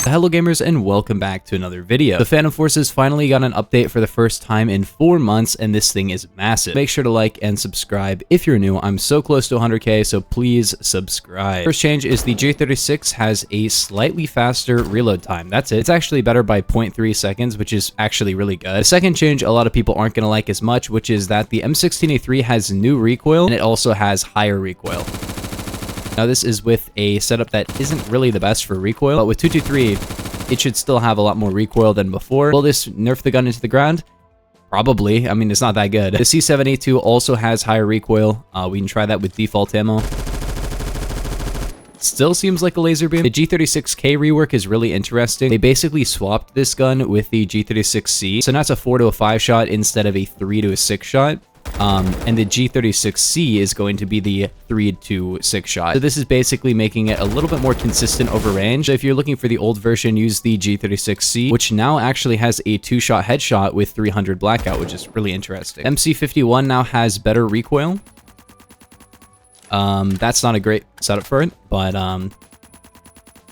Hello gamers and welcome back to another video. The Phantom Forces finally got an update for the first time in 4 months and this thing is massive. Make sure to like and subscribe if you're new. I'm so close to 100k, so please subscribe. First change is the J36 has a slightly faster reload time. That's it. It's actually better by 0.3 seconds, which is actually really good. The second change a lot of people aren't going to like as much, which is that the M16A3 has new recoil and it also has higher recoil. Now this is with a setup that isn't really the best for recoil, but with 223, it should still have a lot more recoil than before. Will this nerf the gun into the ground? Probably. I mean, it's not that good. The C7A2 also has higher recoil. We can try that with default ammo. Still seems like a laser beam. The G36K rework is really interesting. They basically swapped this gun with the G36C. So now it's a 4 to a 5 shot instead of a 3 to a 6 shot. And the G36C is going to be the 3 to 6 shot. So this is basically making it a little bit more consistent over range. So if you're looking for the old version, use the G36C, which now actually has a 2-shot headshot with 300 blackout, which is really interesting. MC51 now has better recoil. That's not a great setup for it, but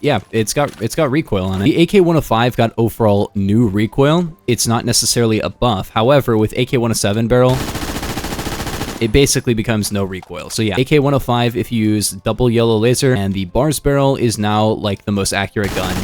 yeah, it's got recoil on it. The AK-105 got overall new recoil. It's not necessarily a buff. However, with AK-107 barrel, it basically becomes no recoil. So yeah, AK-105 if you use double yellow laser, and the bars barrel is now like the most accurate gun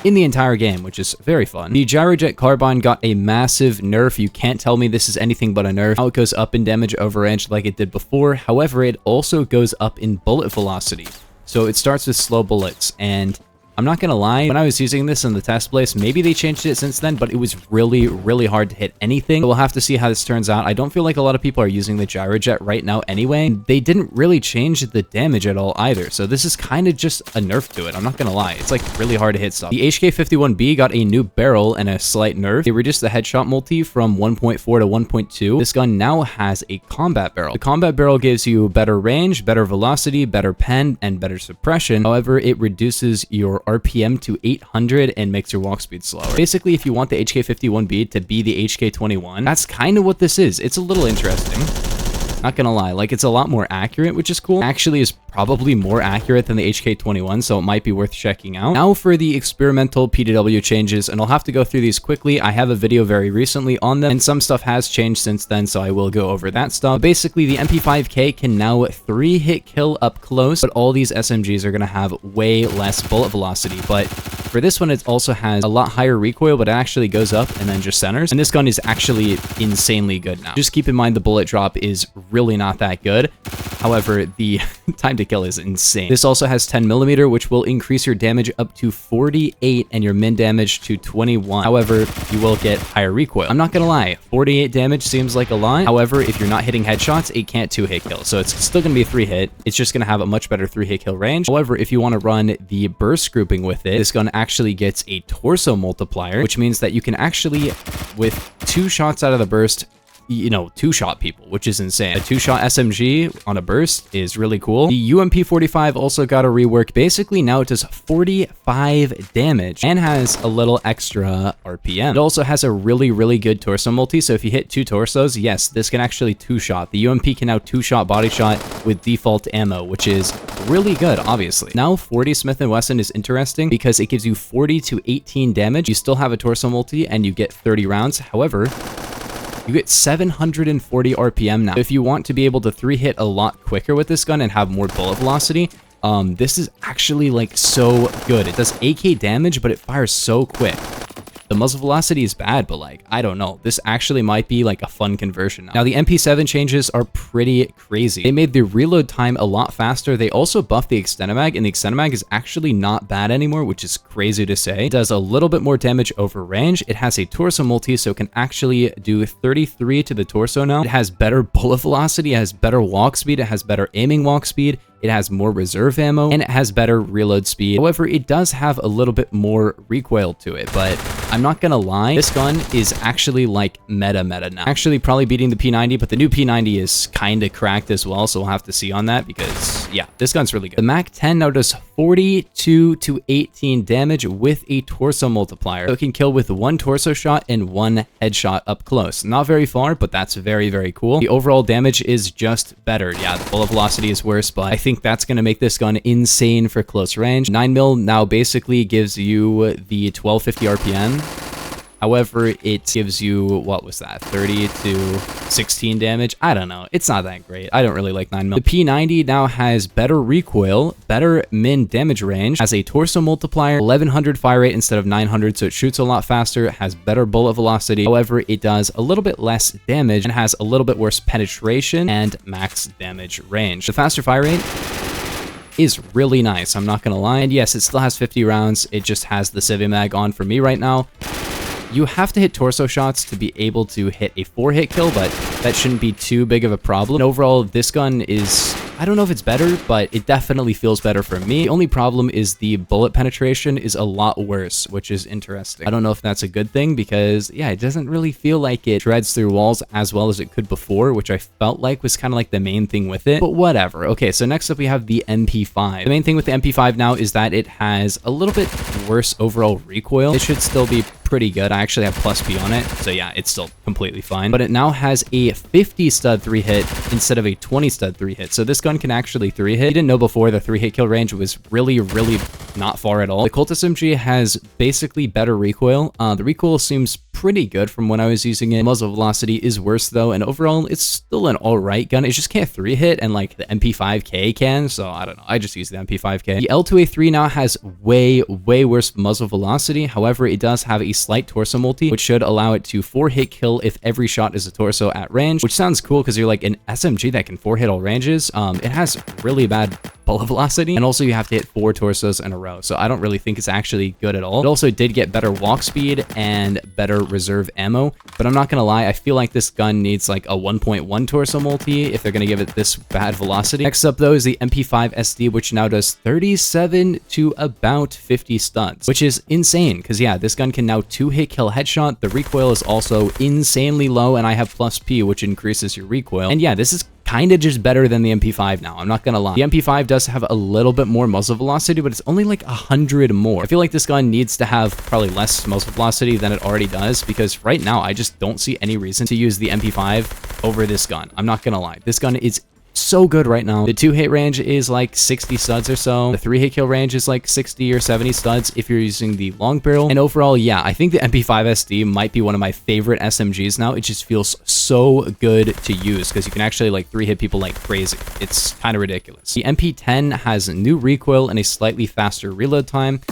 in the entire game, which is very fun. The Gyrojet Carbine got a massive nerf. You can't tell me this is anything but a nerf. Now it goes up in damage over range like it did before. However, it also goes up in bullet velocity. So it starts with slow bullets, and I'm not gonna lie, when I was using this in the test place, maybe they changed it since then, but it was really hard to hit anything. So we'll have to see how this turns out. I don't feel like a lot of people are using the Gyrojet right now anyway. They didn't really change the damage at all either, so this is kind of just a nerf to it. I'm not gonna lie, it's like really hard to hit stuff. The HK51B got a new barrel and a slight nerf. They reduced the headshot multi from 1.4 to 1.2. This gun now has a combat barrel. The combat barrel gives you better range, better velocity, better pen, and better suppression. However, it reduces your RPM to 800 and makes your walk speed slower. Basically, if you want the HK51B to be the HK21, that's kind of what this is. It's a little interesting. Not gonna lie, like, it's a lot more accurate, which is cool. Actually is probably more accurate than the HK21, so it might be worth checking out. Now for the experimental PDW changes, and I'll have to go through these quickly. I have a video very recently on them, and some stuff has changed since then, so I will go over that stuff. Basically, the MP5K can now 3-hit kill up close, but all these SMGs are gonna have way less bullet velocity. But for this one, it also has a lot higher recoil, but it actually goes up and then just centers. And this gun is actually insanely good now. Just keep in mind the bullet drop is really not that good. However, the time to kill is insane. This also has 10mm, which will increase your damage up to 48 and your min damage to 21. However, you will get higher recoil. I'm not gonna lie, 48 damage seems like a lot. However, if you're not hitting headshots, it can't 2-hit kill. So it's still gonna be a 3-hit. It's just gonna have a much better 3-hit kill range. However, if you want to run the burst grouping with it, this gun actually gets a torso multiplier, which means that you can actually, with 2 shots out of the burst, you know, 2-shot people, which is insane. A 2-shot SMG on a burst is really cool. The UMP45 also got a rework. Basically, now it does 45 damage and has a little extra RPM. It also has a really good torso multi, so if you hit 2 torsos, yes, this can actually 2-shot. The UMP can now 2-shot body shot with default ammo, which is really good, obviously. Now, 40 Smith & Wesson is interesting because it gives you 40 to 18 damage. You still have a torso multi and you get 30 rounds. However, you get 740 RPM now. If you want to be able to 3-hit a lot quicker with this gun and have more bullet velocity, this is actually like so good. It does 8k damage, but it fires so quick. The muzzle velocity is bad, but like, I don't know. This actually might be like a fun conversion now. Now, the MP7 changes are pretty crazy. They made the reload time a lot faster. They also buffed the extended mag, and the extended mag is actually not bad anymore, which is crazy to say. It does a little bit more damage over range. It has a torso multi, so it can actually do 33 to the torso now. It has better bullet velocity, it has better walk speed, it has better aiming walk speed. It has more reserve ammo, and it has better reload speed. However, it does have a little bit more recoil to it, but I'm not gonna lie, this gun is actually like meta now. Actually probably beating the P90, but the new P90 is kind of cracked as well, so we'll have to see on that because, yeah, this gun's really good. The MAC-10 now does 42 to 18 damage with a torso multiplier. So it can kill with 1 torso shot and 1 headshot up close. Not very far, but that's very cool. The overall damage is just better. Yeah, the bullet velocity is worse, but I think think that's going to make this gun insane for close range. 9mm now basically gives you the 1250 RPM. However, it gives you, what was that, 30 to 16 damage? I don't know. It's not that great. I don't really like 9mm. The P90 now has better recoil, better min damage range, has a torso multiplier, 1100 fire rate instead of 900, so it shoots a lot faster, has better bullet velocity. However, it does a little bit less damage and has a little bit worse penetration and max damage range. The faster fire rate is really nice, I'm not gonna lie. And yes, it still has 50 rounds. It just has the Civi mag on for me right now. You have to hit torso shots to be able to hit a 4-hit kill, but that shouldn't be too big of a problem. And overall, this gun is, I don't know if it's better, but it definitely feels better for me. The only problem is the bullet penetration is a lot worse, which is interesting. I don't know if that's a good thing because, yeah, it doesn't really feel like it shreds through walls as well as it could before, which I felt like was kind of like the main thing with it, but whatever. Okay, so next up we have the MP5. The main thing with the MP5 now is that it has a little bit worse overall recoil. It should still be pretty good. I actually have plus P on it, so yeah, it's still completely fine. But it now has a 50 stud 3-hit instead of a 20 stud 3-hit. So this gun can actually 3-hit. You didn't know before the 3-hit kill range was really not far at all. The Colt SMG has basically better recoil. The recoil seems pretty good from when I was using it. Muzzle velocity is worse though, and overall it's still an alright gun. It just can't 3-hit, and like the MP5K can, so I don't know. I just use the MP5K. The L2A3 now has way worse muzzle velocity. However, it does have a slight torso multi, which should allow it to 4-hit kill if every shot is a torso at range, which sounds cool because you're like an SMG that can 4-hit all ranges. It has really bad bullet velocity, and also you have to hit 4 torsos in a row, so I don't really think it's actually good at all. It also did get better walk speed and better reserve ammo, but I'm not gonna lie, I feel like this gun needs like a 1.1 torso multi if they're gonna give it this bad velocity. Next up though is the MP5 SD, which now does 37 to about 50 studs, which is insane because yeah, this gun can now 2-hit kill headshot. The recoil is also insanely low, and I have plus P, which increases your recoil. And yeah, this is kind of just better than the MP5 now, I'm not gonna lie. The MP5 does have a little bit more muzzle velocity, but it's only like 100 more. I feel like this gun needs to have probably less muzzle velocity than it already does, because right now I just don't see any reason to use the MP5 over this gun. I'm not gonna lie. This gun is so good right now. The 2-hit range is like 60 studs or so. The 3-hit kill range is like 60 or 70 studs if you're using the long barrel. And overall, yeah, I think the MP5 SD might be one of my favorite SMGs now. It just feels so good to use because you can actually like 3-hit people like crazy. It's kind of ridiculous. The MP10 has new recoil and a slightly faster reload time.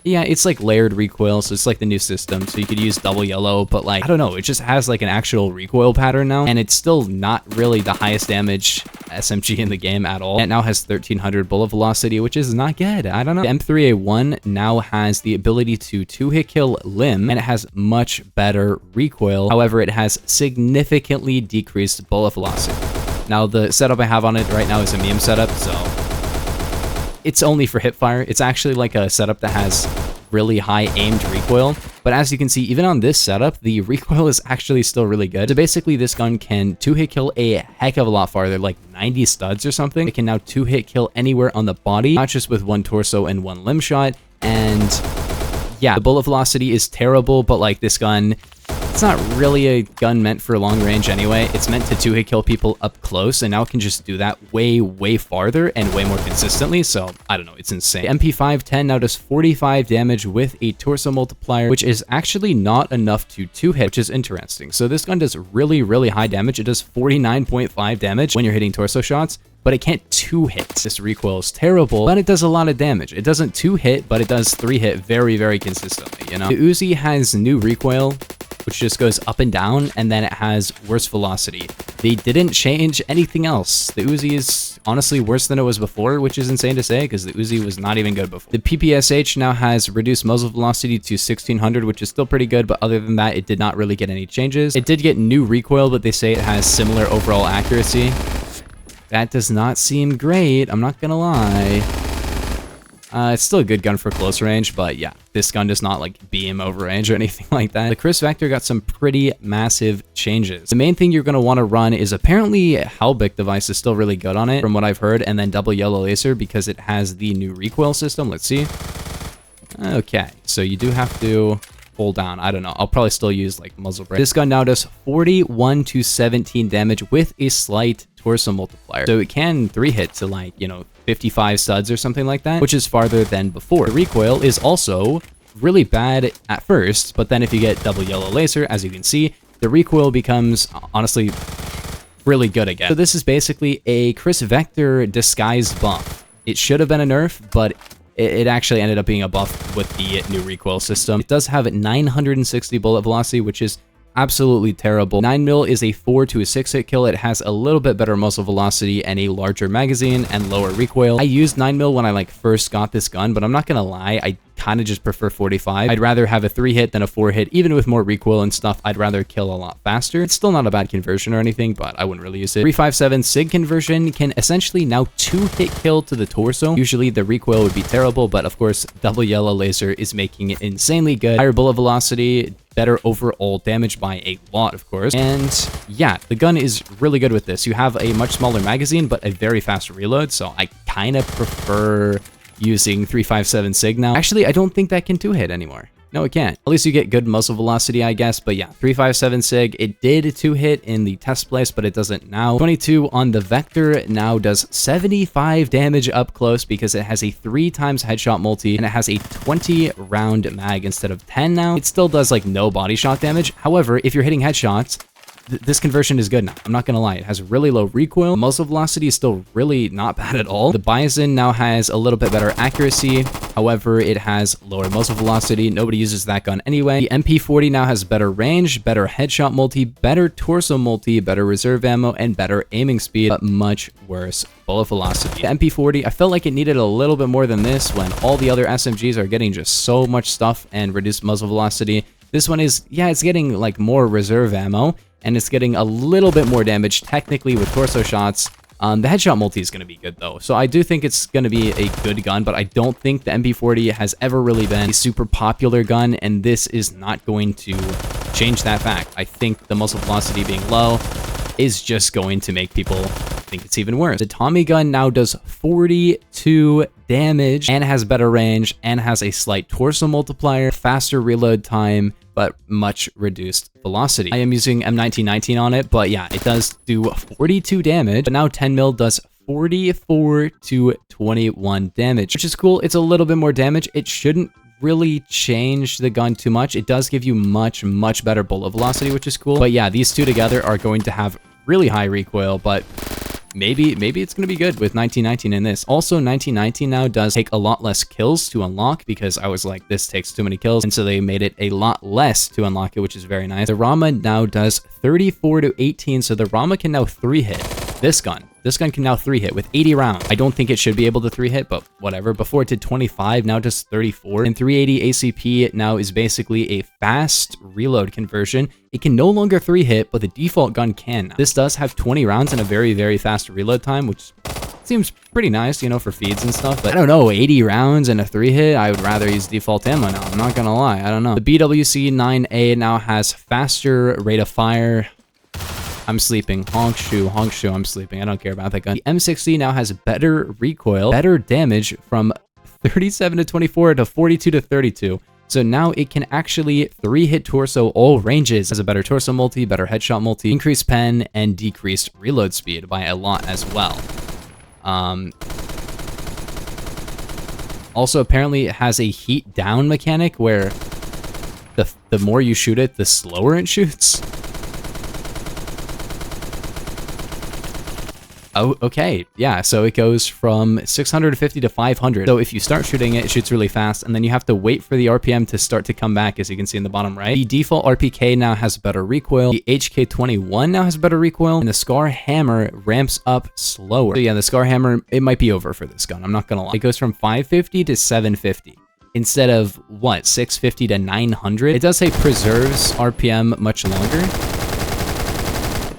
Yeah, it's like layered recoil, so it's like the new system, so you could use double yellow, but like, I don't know, it just has like an actual recoil pattern now, and it's still not really the highest damage SMG in the game at all. It now has 1300 bullet velocity, which is not good. I don't know. The M3A1 now has the ability to 2-hit kill limb, and it has much better recoil. However, it has significantly decreased bullet velocity. Now, the setup I have on it right now is a meme setup, so it's only for hipfire. It's actually like a setup that has really high aimed recoil, but as you can see, even on this setup, the recoil is actually still really good. So basically, this gun can 2-hit kill a heck of a lot farther, like 90 studs or something. It can now 2-hit kill anywhere on the body, not just with 1 torso and 1 limb shot. And yeah, the bullet velocity is terrible, but like this gun, it's not really a gun meant for long range anyway. It's meant to 2-hit kill people up close, and now it can just do that way farther and way more consistently, so I don't know, it's insane. The MP510 now does 45 damage with a torso multiplier, which is actually not enough to 2-hit, which is interesting. So this gun does really high damage. It does 49.5 damage when you're hitting torso shots, but it can't 2-hit. This recoil is terrible, but it does a lot of damage. It doesn't 2-hit, but it does 3-hit very consistently, you know? The Uzi has new recoil, which just goes up and down, and then it has worse velocity. They didn't change anything else. The Uzi is honestly worse than it was before, which is insane to say because the Uzi was not even good before. The PPSH now has reduced muzzle velocity to 1600, which is still pretty good, but other than that, it did not really get any changes. It did get new recoil, but they say it has similar overall accuracy. That does not seem great, I'm not gonna lie. It's still a good gun for close range, but yeah, this gun does not like beam over range or anything like that. The Chris Vector got some pretty massive changes. The main thing you're going to want to run is apparently Halbic device is still really good on it from what I've heard, and then double yellow laser because it has the new recoil system. Let's see. Okay, so you do have to hold down. I don't know. I'll probably still use like muzzle brake. This gun now does 41 to 17 damage with a slight torso multiplier. So it can 3-hit to like, you know, 55 studs or something like that, which is farther than before. The recoil is also really bad at first, but then if you get double yellow laser, as you can see, the recoil becomes honestly really good again. So this is basically a Chris Vector disguise buff. It should have been a nerf, but it actually ended up being a buff with the new recoil system. It does have 960 bullet velocity, which is absolutely terrible. 9mm is a 4 to a 6-hit kill. It has a little bit better muzzle velocity and a larger magazine and lower recoil. I used 9mm when I like first got this gun, but I'm not gonna lie, I kind of just prefer 45. I'd rather have a 3-hit than a 4-hit. Even with more recoil and stuff, I'd rather kill a lot faster. It's still not a bad conversion or anything, but I wouldn't really use it. 357 SIG conversion can essentially now 2-hit kill to the torso. Usually the recoil would be terrible, but of course, double yellow laser is making it insanely good. Higher bullet velocity, better overall damage by a lot, of course. And yeah, the gun is really good with this. You have a much smaller magazine, but a very fast reload, so I kind of prefer using 357 SIG now. Actually, I don't think that can 2-hit anymore. No, it can't. At least you get good muzzle velocity, I guess. But yeah, 357 SIG, it did 2-hit in the test place, but it doesn't now. 22 on the Vector now does 75 damage up close because it has a 3 times headshot multi and it has a 20 round mag instead of 10 now. It still does like no body shot damage. However, if you're hitting headshots, this conversion is good now. I'm not gonna lie. It has really low recoil. Muzzle velocity is still really not bad at all. The Bison now has a little bit better accuracy. However, it has lower muzzle velocity. Nobody uses that gun anyway. The MP40 now has better range, better headshot multi, better torso multi, better reserve ammo, and better aiming speed, but much worse bullet velocity. The MP40, I felt like it needed a little bit more than this when all the other SMGs are getting just so much stuff and reduced muzzle velocity. This one is, yeah, it's getting like more reserve ammo, and it's getting a little bit more damage technically with torso shots. The headshot multi is going to be good though, so I do think it's going to be a good gun, but I don't think the MP40 has ever really been a super popular gun, and this is not going to change that fact. I think the muzzle velocity being low is just going to make people think it's even worse. The Tommy gun now does 42 damage and has better range and has a slight torso multiplier, faster reload time, but much reduced velocity. I am using M1919 on it, but yeah, it does do 42 damage, but now 10mm does 44 to 21 damage, which is cool. It's a little bit more damage. It shouldn't really change the gun too much. It does give you much better bullet velocity, which is cool. But yeah, these two together are going to have really high recoil, but maybe it's going to be good with 1919 in this. Also, 1919 now does take a lot less kills to unlock because I was like, this takes too many kills, and so they made it a lot less to unlock it, which is very nice. The Rama now does 34 to 18, so the Rama can now 3-hit this gun. This gun can now 3-hit with 80 rounds. I don't think it should be able to 3-hit, but whatever. Before it did 25, now just 34. And 380 ACP now is basically a fast reload conversion. It can no longer 3-hit, but the default gun can now. This does have 20 rounds and a very fast reload time, which seems pretty nice, you know, for feeds and stuff. But I don't know, 80 rounds and a 3-hit, I would rather use default ammo now. I'm not gonna lie, I don't know. The BWC-9A now has faster rate of fire. I'm sleeping. Honk shoe, I'm sleeping. I don't care about that gun. The M60 now has better recoil, better damage from 37 to 24 to 42 to 32. So now it can actually 3-hit torso all ranges. Has a better torso multi, better headshot multi, increased pen, and decreased reload speed by a lot as well. Also, apparently it has a heat down mechanic where the more you shoot it, the slower it shoots. Oh, okay. Yeah, so it goes from 650 to 500. So if you start shooting it, it shoots really fast, and then you have to wait for the RPM to start to come back, as you can see in the bottom right. The default RPK now has better recoil. The HK21 now has better recoil, and the Scar Hammer ramps up slower. So yeah, the Scar Hammer, it might be over for this gun. I'm not gonna lie. It goes from 550 to 750. Instead of, what, 650 to 900? It does say preserves RPM much longer,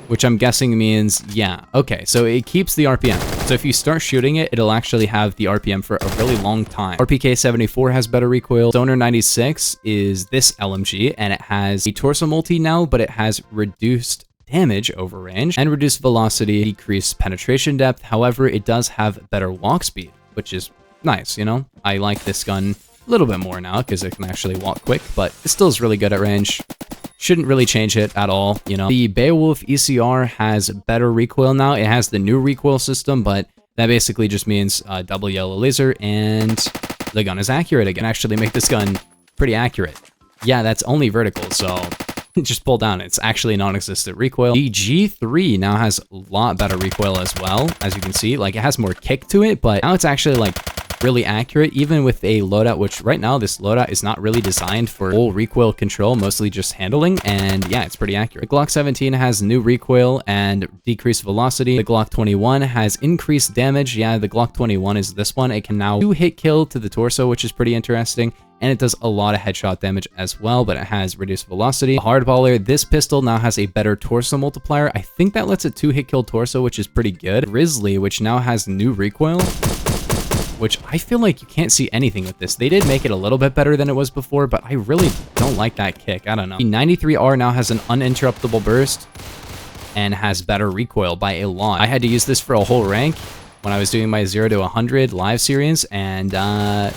which I'm guessing means, yeah, okay, so it keeps the RPM. So if you start shooting it, it'll actually have the RPM for a really long time. RPK 74 has better recoil. Stoner 96 is this LMG, and it has a torso multi now, but it has reduced damage over range and reduced velocity, decreased penetration depth. However, it does have better walk speed, which is nice, you know? I like this gun A little bit more now because it can actually walk quick, but it still is really good at range. Shouldn't really change it at all, you know. The Beowulf ECR has better recoil now. It has the new recoil system, but that basically just means double yellow laser, and the gun is accurate again. Actually make this gun pretty accurate. Yeah, that's only vertical, so just pull down. It's actually non-existent recoil. The G3 now has a lot better recoil as well, as you can see. Like, it has more kick to it, but now it's actually like really accurate, even with a loadout, which right now this loadout is not really designed for full recoil control, mostly just handling, and yeah, it's pretty accurate. The Glock 17 has new recoil and decreased velocity. The Glock 21 has increased damage. Yeah, the Glock 21 is this one. It can now 2-hit kill to the torso, which is pretty interesting, and it does a lot of headshot damage as well, but it has reduced velocity. The Hardballer, this pistol now has a better torso multiplier. I think that lets it 2-hit kill torso, which is pretty good. Grizzly, which now has new recoil, which I feel like you can't see anything with this. They did make it a little bit better than it was before, but I really don't like that kick. I don't know. The 93R now has an uninterruptible burst and has better recoil by a lot. I had to use this for a whole rank when I was doing my 0 to 100 live series, and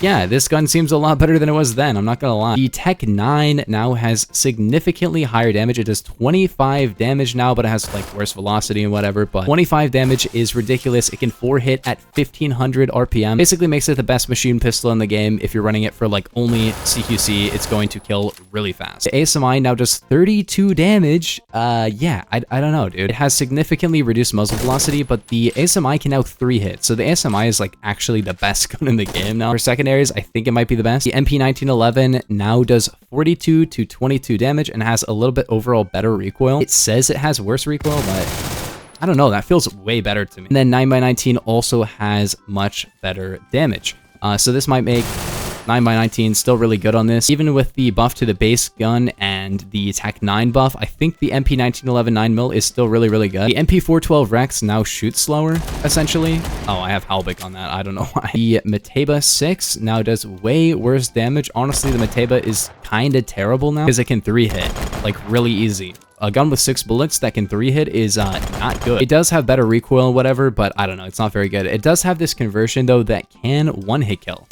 yeah, this gun seems a lot better than it was then, I'm not gonna lie. The Tech 9 now has significantly higher damage. It does 25 damage now, but it has like worse velocity and whatever, but 25 damage is ridiculous. It can 4-hit at 1500 RPM. Basically makes it the best machine pistol in the game. If you're running it for like only CQC, it's going to kill really fast. The ASMI now does 32 damage. Yeah, I don't know, dude. It has significantly reduced muzzle velocity, but the ASMI can now 3-hit. So the ASMI is like actually the best gun in the game now. For secondaries, I think it might be the best. The MP1911 now does 42 to 22 damage and has a little bit overall better recoil. It says it has worse recoil, but I don't know. That feels way better to me. And then 9x19 also has much better damage. So this might make 9x19 still really good on this. Even with the buff to the base gun and the Tech 9 buff, I think the MP1911 9mm is still really, really good. The MP412 Rex now shoots slower, essentially. Oh, I have Halbig on that. I don't know why. The Mateba 6 now does way worse damage. Honestly, the Mateba is kind of terrible now because it can 3-hit, like really easy. A gun with 6 bullets that can 3-hit is not good. It does have better recoil and whatever, but I don't know. It's not very good. It does have this conversion, though, that can 1-hit kill.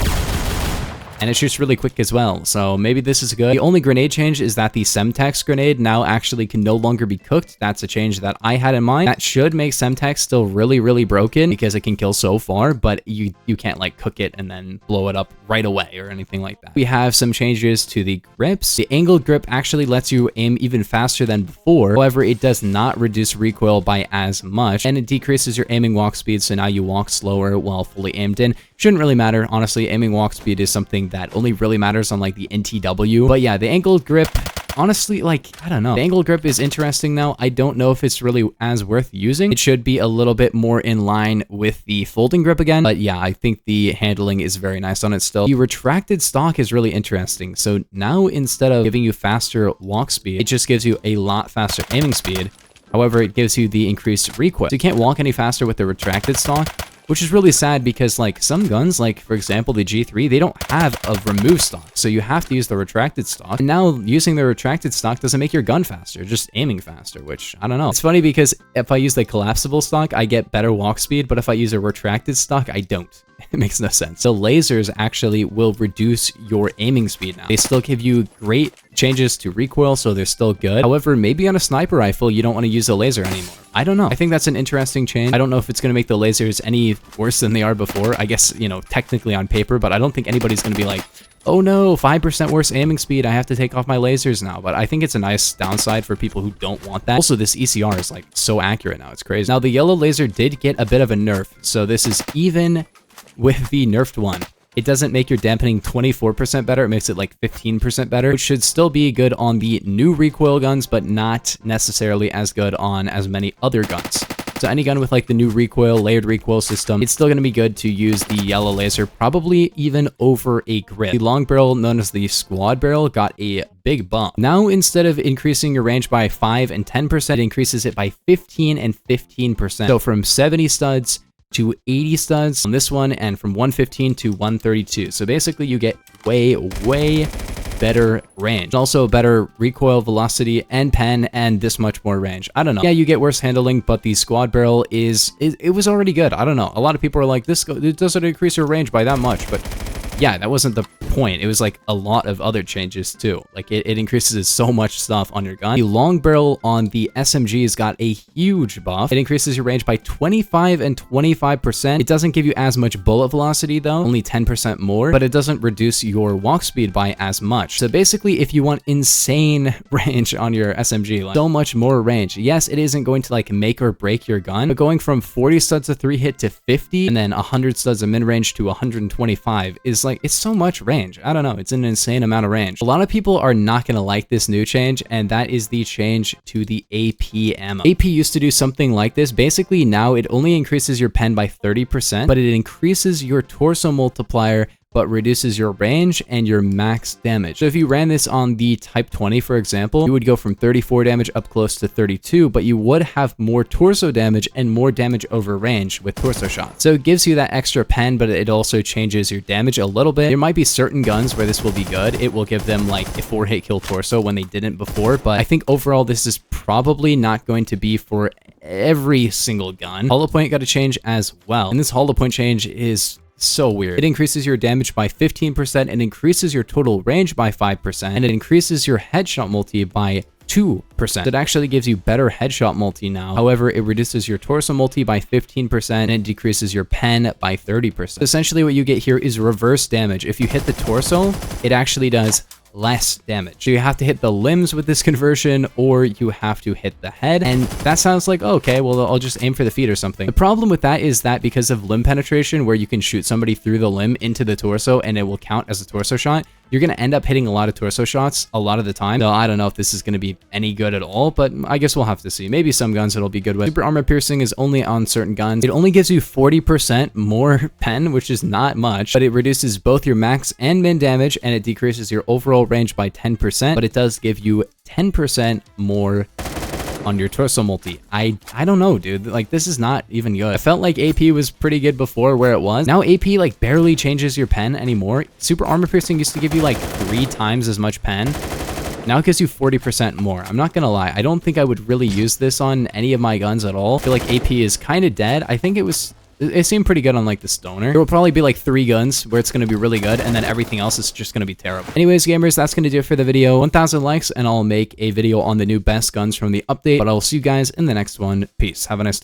And it shoots really quick as well, so maybe this is good. The only grenade change is that the Semtex grenade now actually can no longer be cooked. That's a change that I had in mind. That should make Semtex still really, really broken because it can kill so far, but you can't like cook it and then blow it up right away or anything like that. We have some changes to the grips. The angled grip actually lets you aim even faster than before. However, it does not reduce recoil by as much, and it decreases your aiming walk speed, so now you walk slower while fully aimed in. Shouldn't really matter, honestly. Aiming walk speed is something that only really matters on like the NTW. But yeah, the angled grip, honestly, like, I don't know. The angled grip is interesting now. I don't know if it's really as worth using. It should be a little bit more in line with the folding grip again. But yeah, I think the handling is very nice on it still. The retracted stock is really interesting. So now instead of giving you faster walk speed, it just gives you a lot faster aiming speed. However, it gives you the increased recoil. So you can't walk any faster with the retracted stock, which is really sad because like some guns, like for example the G3, they don't have a remove stock, so you have to use the retracted stock. And now using the retracted stock doesn't make your gun faster, just aiming faster, which I don't know. It's funny because if I use the collapsible stock, I get better walk speed, but if I use a retracted stock, I don't. It makes no sense. So lasers actually will reduce your aiming speed now. They still give you great changes to recoil, so they're still good. However, maybe on a sniper rifle, you don't want to use a laser anymore. I don't know. I think that's an interesting change. I don't know if it's going to make the lasers any worse than they are before. I guess, you know, technically on paper, but I don't think anybody's going to be like, oh no, 5% worse aiming speed, I have to take off my lasers now. But I think it's a nice downside for people who don't want that. Also, this ECR is like so accurate now, it's crazy. Now, the yellow laser did get a bit of a nerf, so this is even with the nerfed one. It doesn't make your dampening 24% better, it makes it like 15% better, which should still be good on the new recoil guns, but not necessarily as good on as many other guns. So any gun with like the new recoil, layered recoil system, it's still going to be good to use the yellow laser, probably even over a grip. The long barrel, known as the squad barrel, got a big bump. Now, instead of increasing your range by 5 and 10%, it increases it by 15 and 15%. So from 70 studs to 80 studs on this one, and from 115 to 132. So basically you get way better range, and also better recoil, velocity, and pen, and this much more range. I don't know. Yeah, you get worse handling, but the squad barrel it was already good. I don't know. A lot of people are like, it doesn't increase your range by that much, but yeah, that wasn't the point. It was like a lot of other changes too. Like it increases so much stuff on your gun. The long barrel on the SMGs got a huge buff. It increases your range by 25 and 25%. It doesn't give you as much bullet velocity though, only 10% more, but it doesn't reduce your walk speed by as much. So basically, if you want insane range on your SMG, like so much more range, yes, it isn't going to like make or break your gun, but going from 40 studs of 3 hit to 50 and then 100 studs of mid-range to 125 is like, it's so much range. I don't know, it's an insane amount of range. A lot of people are not going to like this new change, and that is the change to the AP ammo. AP used to do something like this. Basically, now it only increases your pen by 30%, but it increases your torso multiplier but reduces your range and your max damage. So if you ran this on the Type 20, for example, you would go from 34 damage up close to 32, but you would have more torso damage and more damage over range with torso shots. So it gives you that extra pen, but it also changes your damage a little bit. There might be certain guns where this will be good. It will give them like a 4-hit kill torso when they didn't before, but I think overall this is probably not going to be for every single gun. Hollow point got a change as well, and this hollow point change is so weird. It increases your damage by 15% and increases your total range by 5%, and it increases your headshot multi by 2%. It actually gives you better headshot multi now. However, it reduces your torso multi by 15% and it decreases your pen by 30%. Essentially, what you get here is reverse damage. If you hit the torso, it actually does less damage. So you have to hit the limbs with this conversion, or you have to hit the head, and that sounds like, oh, okay, well, I'll just aim for the feet or something. The problem with that is that because of limb penetration, where you can shoot somebody through the limb into the torso and it will count as a torso shot, you're going to end up hitting a lot of torso shots a lot of the time. So I don't know if this is going to be any good at all, but I guess we'll have to see. Maybe some guns it'll be good with. Super armor piercing is only on certain guns. It only gives you 40% more pen, which is not much, but it reduces both your max and min damage, and it decreases your overall range by 10%, but it does give you 10% more on your torso multi. I don't know, dude. Like, this is not even good. I felt like AP was pretty good before where it was. Now AP like barely changes your pen anymore. Super armor piercing used to give you like 3 times as much pen. Now it gives you 40% more. I'm not gonna lie, I don't think I would really use this on any of my guns at all. I feel like AP is kind of dead. I think it seemed pretty good on like the stoner. There will probably be like 3 guns where it's going to be really good, and then everything else is just going to be terrible. Anyways, gamers, that's going to do it for the video. 1,000 likes and I'll make a video on the new best guns from the update, but I'll see you guys in the next one. Peace. Have a nice day.